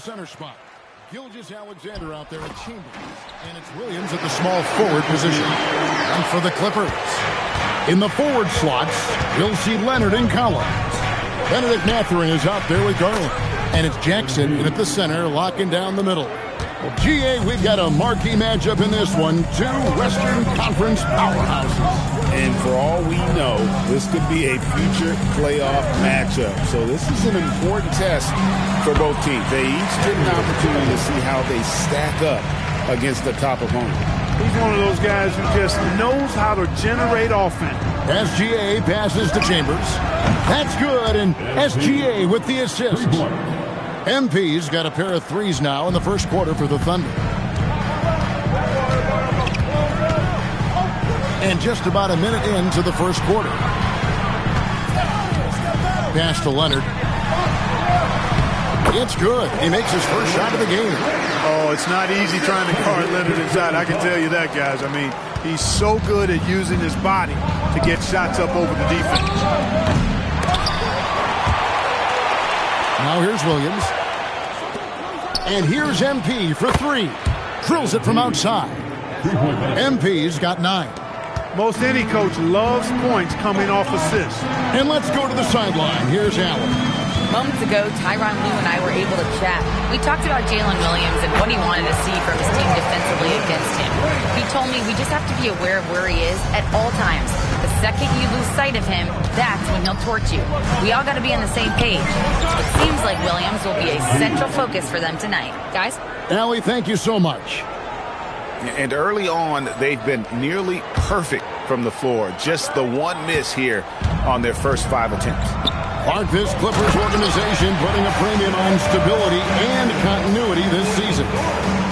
center spot. Gilgeous-Alexander out there at Chambers. And it's Williams at the small forward position. And for the Clippers, in the forward slots, we'll see Leonard and Collins. Benedict Mathurin is out there with Garland. And it's Jackson at the center, locking down the middle. GA, we've got a marquee matchup in this one. Two Western Conference powerhouses. And for all we know, this could be a future playoff matchup. So this is an important test for both teams. They each get an opportunity to see how they stack up against the top opponent. He's one of those guys who just knows how to generate offense. SGA passes to Chambers. That's good, and SGA with the assist. MP's got a pair of threes now in the first quarter for the Thunder. And just about a minute into the first quarter. Pass to Leonard. It's good. He makes his first shot of the game. Oh, it's not easy trying to guard Leonard inside. I can tell you that, guys. I mean, he's so good at using his body to get shots up over the defense. Now here's Williams. And here's MP for three. Drills it from outside. MP's got 9. Most any coach loves points coming off assists. And let's go to the sideline. Here's Allen. Moments ago, Tyronn Lue and I were able to chat. We talked about Jalen Williams and what he wanted to see from his team defensively against him. He told me we just have to be aware of where he is at all times. The second you lose sight of him, that's when he'll torch you. We all got to be on the same page. It seems like Williams will be a central focus for them tonight. Guys? Allie, thank you so much. And early on, they've been nearly perfect from the floor. Just the one miss here on their first 5 attempts. Mark, this Clippers organization putting a premium on stability and continuity this season.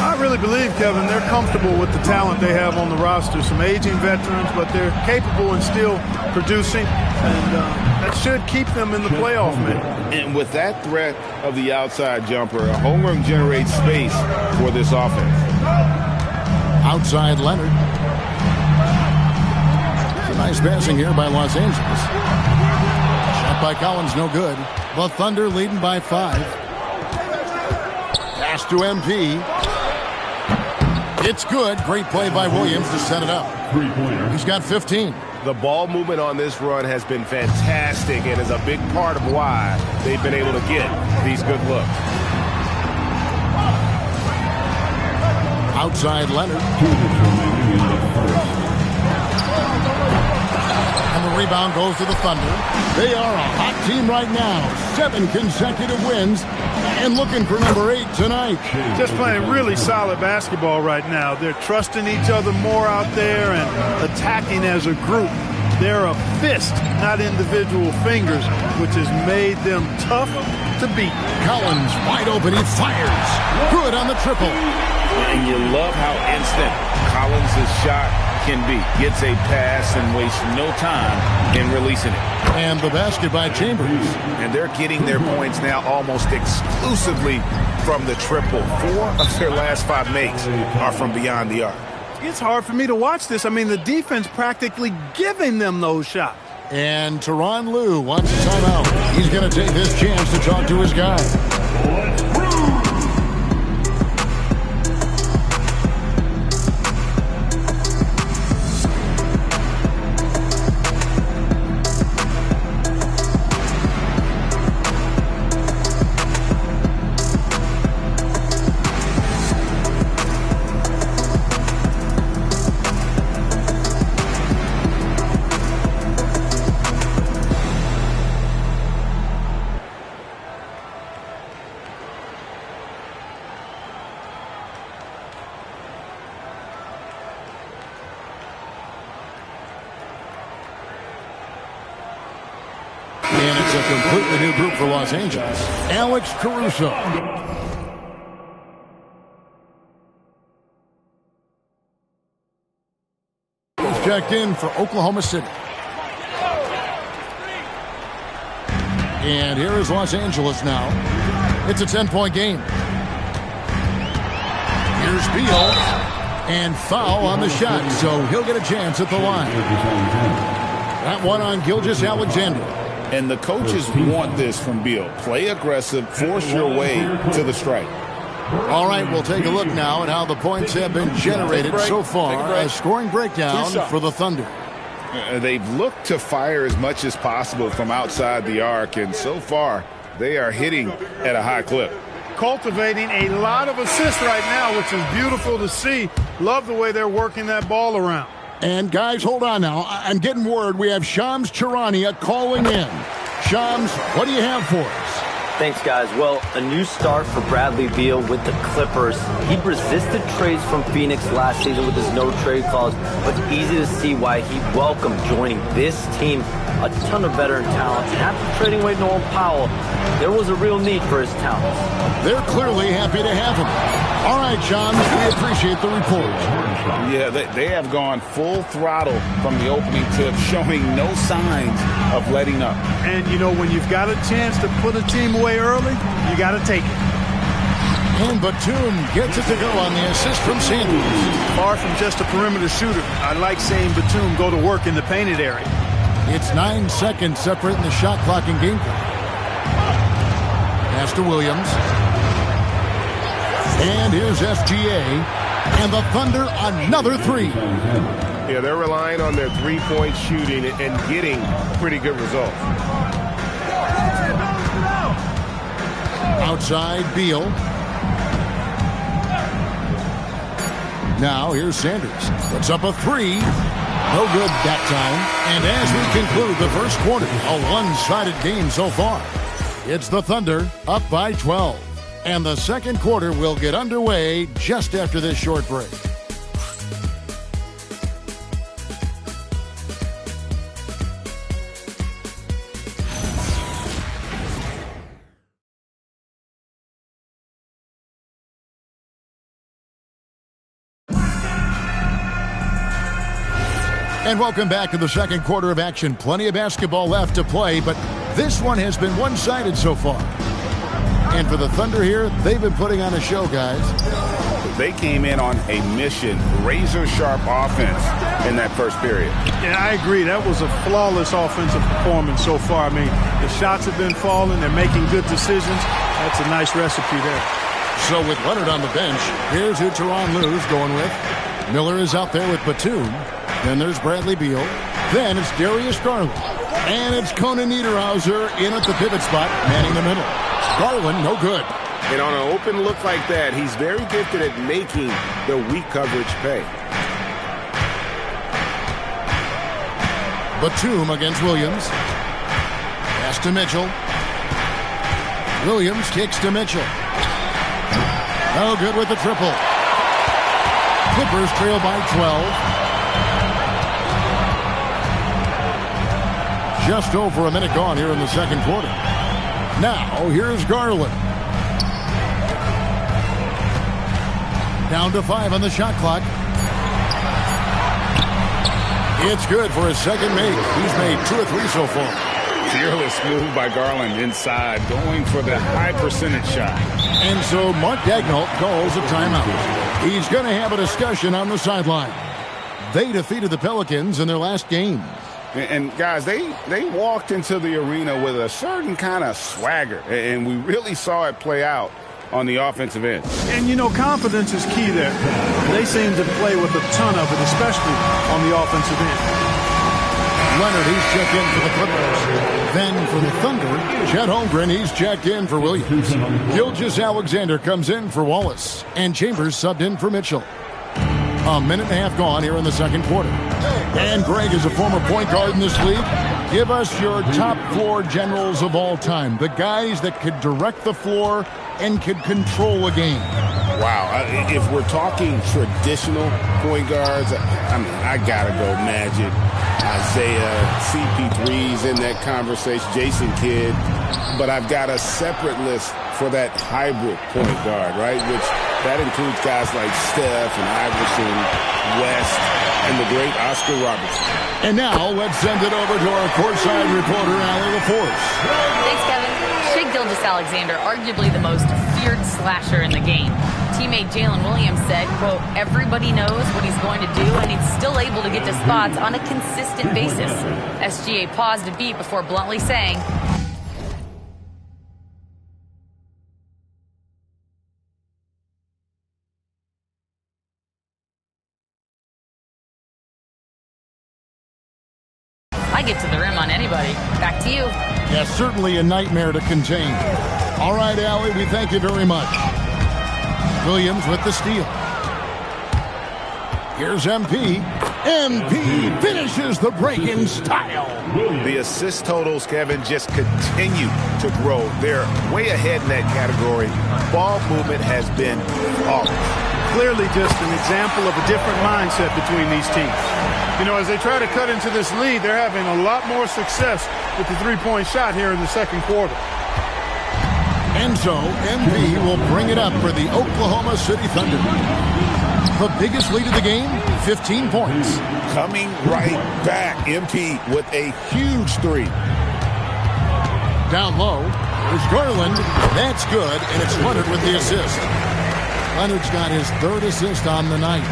I really believe, Kevin, they're comfortable with the talent they have on the roster. Some aging veterans, but they're capable and still producing. And that should keep them in the playoff mix. And with that threat of the outside jumper, a homeroom generates space for this offense. Outside Leonard. Nice passing here by Los Angeles. Shot by Collins, no good. The Thunder leading by 5. Pass to MP. It's good. Great play by Williams to set it up. He's got 15. The ball movement on this run has been fantastic and is a big part of why they've been able to get these good looks. Outside Leonard. And the rebound goes to the Thunder. They are a hot team right now. 7 consecutive wins and looking for number 8 tonight. Just playing really solid basketball right now. They're trusting each other more out there and attacking as a group. They're a fist, not individual fingers, which has made them tough to beat. Collins wide open. He fires. Good on the triple. And you love how instant Collins' shot can be. Gets a pass and wastes no time in releasing it. And the basket by Chambers. And they're getting their points now almost exclusively from the triple. 4 of their last 5 makes are from beyond the arc. It's hard for me to watch this. I mean, the defense practically giving them those shots. And Tyronn Lue wants a timeout. He's going to take this chance to talk to his guy. And it's a completely new group for Los Angeles. Alex Caruso. He's checked in for Oklahoma City. And here is Los Angeles now. It's a 10-point game. Here's Beal. And foul on the shot, so he'll get a chance at the line. That one on Gilgeous-Alexander. And the coaches want this from Beal. Play aggressive, force your way to the strike. All right, we'll take a look now at how the points have been generated so far. A scoring breakdown for the Thunder. They've looked to fire as much as possible from outside the arc, and so far they are hitting at a high clip. Cultivating a lot of assists right now, which is beautiful to see. Love the way they're working that ball around. And guys, hold on now. I'm getting word we have Shams Charania calling in. Shams, what do you have for us? Thanks, guys. Well, a new start for Bradley Beal with the Clippers. He resisted trades from Phoenix last season with his no-trade clause, but it's easy to see why he welcomed joining this team. A ton of veteran talent. And after trading away Norman Powell, there was a real need for his talents. They're clearly happy to have him. All right, Shams, we appreciate the report. Yeah, they have gone full throttle from the opening tip, showing no signs of letting up. And, you know, when you've got a chance to put a team away early, you got to take it. And Batum gets it to go on the assist from Sanders. Far from just a perimeter shooter, I like seeing Batum go to work in the painted area. It's 9 seconds separating the shot clock and game clock. Pass to Williams. And here's SGA. And the Thunder another three. Yeah, they're relying on their three-point shooting and getting pretty good results. Outside, Beal. Now here's Sanders. Puts up a three. No good that time. And as we conclude the first quarter, a one-sided game so far. It's the Thunder up by 12. And the second quarter will get underway just after this short break. And welcome back to the second quarter of action. Plenty of basketball left to play, but this one has been one-sided so far. And for the Thunder here, they've been putting on a show, guys. They came in on a mission, razor-sharp offense in that first period. Yeah, I agree. That was a flawless offensive performance so far. I mean, the shots have been falling. They're making good decisions. That's a nice recipe there. So with Leonard on the bench, here's who Tyronn Lue's going with. Miller is out there with Batum. Then there's Bradley Beal. Then it's Darius Garland. And it's Conan Niederhauser in at the pivot spot, manning the middle. Garland, no good. And on an open look like that, he's very gifted at making the weak coverage pay. Batum against Williams. Pass to Mitchell. Williams kicks to Mitchell. No good with the triple. Clippers trail by 12. Just over a minute gone here in the second quarter. Now, here's Garland. Down to 5 on the shot clock. It's good for his second make. He's made 2 or 3 so far. Fearless move by Garland inside, going for the high percentage shot. And so Mark Daigneault calls a timeout. He's going to have a discussion on the sideline. They defeated the Pelicans in their last game. And guys, they walked into the arena with a certain kind of swagger, and we really saw it play out on the offensive end. And, you know, confidence is key there. They seem to play with a ton of it, especially on the offensive end. Leonard, he's checked in for the Clippers. Then for the Thunder, Chet Holmgren, he's checked in for Williams. Gilgeous-Alexander comes in for Wallace. And Chambers subbed in for Mitchell. A minute and a half gone here in the second quarter. And Greg is a former point guard in this league. Give us your top floor generals of all time. The guys that could direct the floor and could control a game. Wow. If we're talking traditional point guards, I mean, I got to go Magic, Isaiah, CP3's in that conversation, Jason Kidd. But I've got a separate list for that hybrid point guard, right? Which that includes guys like Steph and Iverson, West, and the great Oscar Robertson. And now let's send it over to our courtside reporter, Allie LaForce. Thanks, Kevin. Shai Gilgeous-Alexander, arguably the most feared slasher in the game. Teammate Jalen Williams said, quote, everybody knows what he's going to do, and he's still able to get to spots on a consistent basis. SGA paused a beat before bluntly saying, I get to the rim on anybody. Back to you. Yeah, certainly a nightmare to contain. All right, Allie, we thank you very much. Williams with the steal. Here's MP. MP finishes the break in style. The assist totals, Kevin, just continue to grow. They're way ahead in that category. Ball movement has been off. Clearly just an example of a different mindset between these teams. You know, as they try to cut into this lead, they're having a lot more success with the three-point shot here in the second quarter. And so, MP will bring it up for the Oklahoma City Thunder. The biggest lead of the game, 15 points. Coming right back, MP with a huge three. Down low, there's Garland. That's good, and it's Leonard with the assist. Leonard's got his third assist on the night.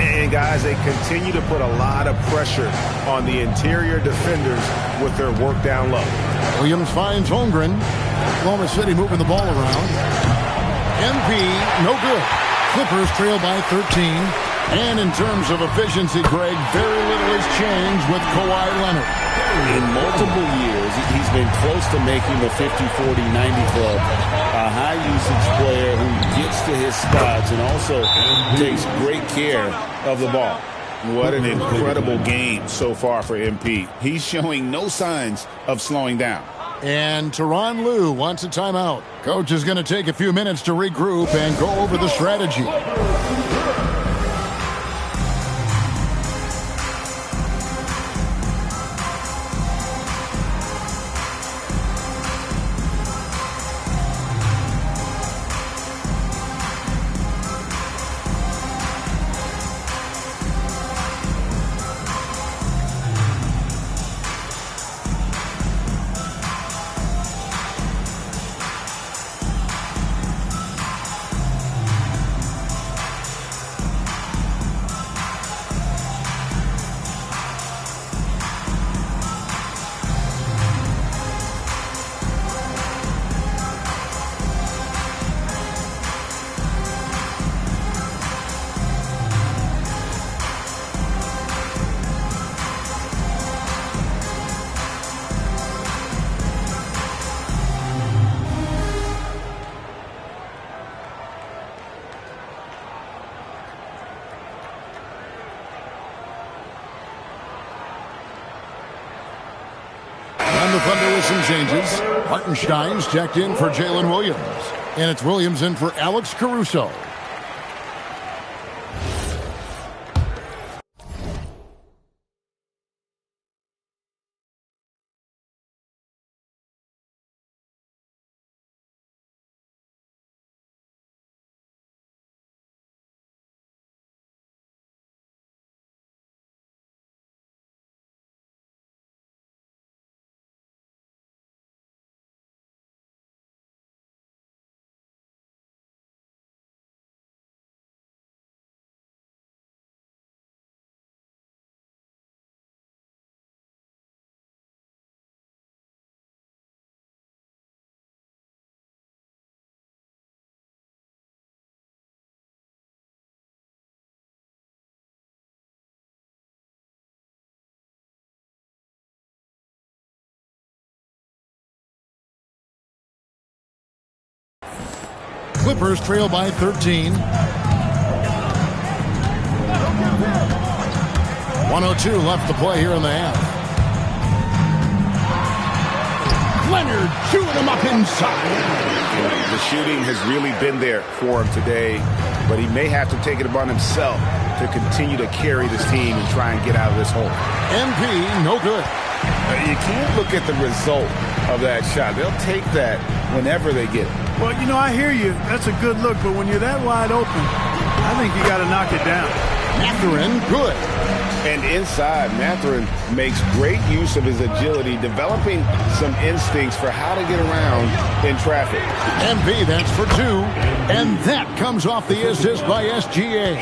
And, guys, they continue to put a lot of pressure on the interior defenders with their work down low. Williams finds Holmgren. Oklahoma City moving the ball around. MP, no good. Clippers trail by 13. And in terms of efficiency, Greg, very little has changed with Kawhi Leonard. In multiple years, he's been close to making the 50-40-90 club. A high-usage player who gets to his spots and also takes great care of the ball. What an incredible game so far for MP. He's showing no signs of slowing down. And Tyronn Lue wants a timeout. Coach is going to take a few minutes to regroup and go over the strategy. The Thunder with some changes. Hartenstein's checked in for Jalen Williams. And it's Williams in for Alex Caruso. Clippers trail by 13. 1:02 left to play here in the half. Leonard chewing him up inside. The shooting has really been there for him today, but he may have to take it upon himself to continue to carry this team and try and get out of this hole. MP, no good. You can't look at the result of that shot. They'll take that whenever they get it. Well, you know, I hear you. That's a good look, but when you're that wide open, I think you got to knock it down. Mathurin, good. And inside, Mathurin makes great use of his agility, developing some instincts for how to get around in traffic. MP, that's for two. And that comes off the assist by SGA.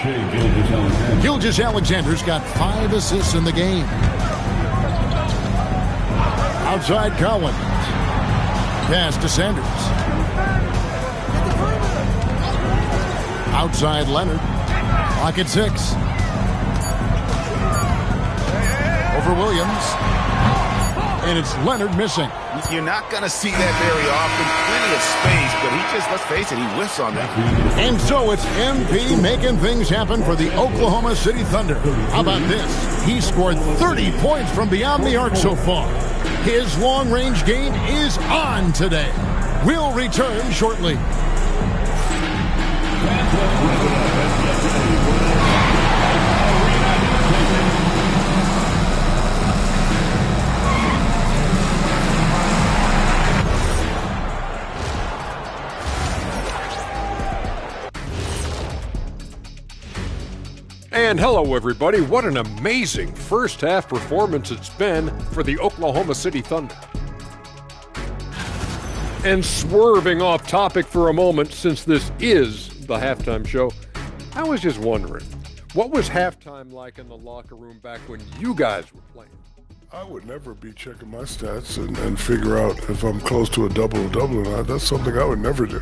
Gilgeous-Alexander's got 5 assists in the game. Outside Collins. Pass to Sanders. Outside Leonard. Clock at 6. Over Williams. And it's Leonard missing. You're not going to see that very often. Plenty of space, but he just, let's face it, he whiffs on that. And so it's MP making things happen for the Oklahoma City Thunder. How about this? He scored 30 points from beyond the arc so far. His long-range game is on today. We'll return shortly. And hello, everybody. What an amazing first half performance it's been for the Oklahoma City Thunder. And swerving off topic for a moment, since this is the halftime show, I was just wondering, what was halftime like in the locker room back when you guys were playing? I would never be checking my stats and figure out if I'm close to a double-double or not. That's something I would never do.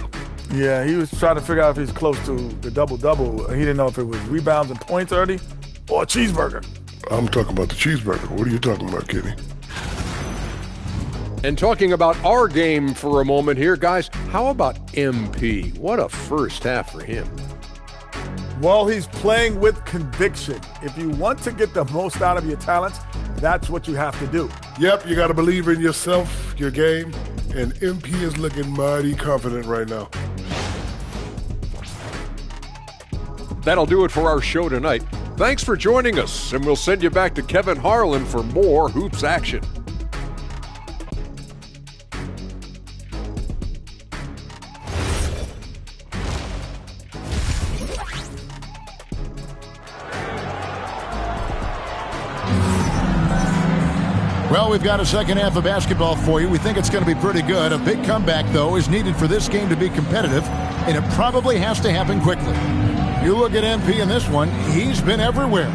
Yeah, he was trying to figure out if he's close to the double-double. He didn't know if it was rebounds and points already or a cheeseburger. I'm talking about the cheeseburger. What are you talking about, Kenny? And talking about our game for a moment here, guys, how about MP? What a first half for him. Well, he's playing with conviction. If you want to get the most out of your talents, that's what you have to do. Yep, you got to believe in yourself, your game, and MP is looking mighty confident right now. That'll do it for our show tonight. Thanks for joining us, and we'll send you back to Kevin Harlan for more Hoops action. Well, we've got a second half of basketball for you. We think it's going to be pretty good. A big comeback, though, is needed for this game to be competitive, and it probably has to happen quickly. You look at MP in this one, he's been everywhere.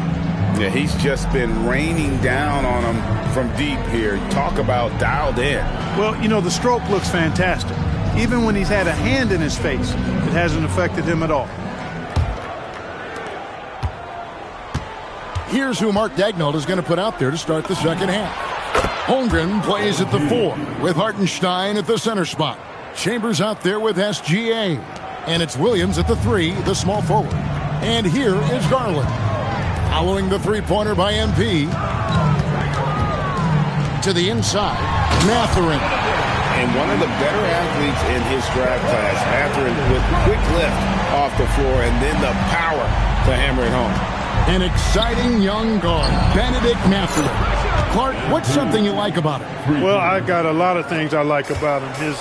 Yeah, he's just been raining down on him from deep here. Talk about dialed in. Well, you know, the stroke looks fantastic. Even when he's had a hand in his face, it hasn't affected him at all. Here's who Mark Daigneault is going to put out there to start the second half. Holmgren plays at the 4 with Hartenstein at the center spot. Chambers out there with SGA. And it's Williams at the 3, the small forward. And here is Garland. Following the three-pointer by MP. To the inside, Mathurin. And one of the better athletes in his draft class, Mathurin, with quick lift off the floor and then the power to hammer it home. An exciting young guard, Benedict Mathurin. Clark, what's something you like about him? Well, I got a lot of things I like about him. His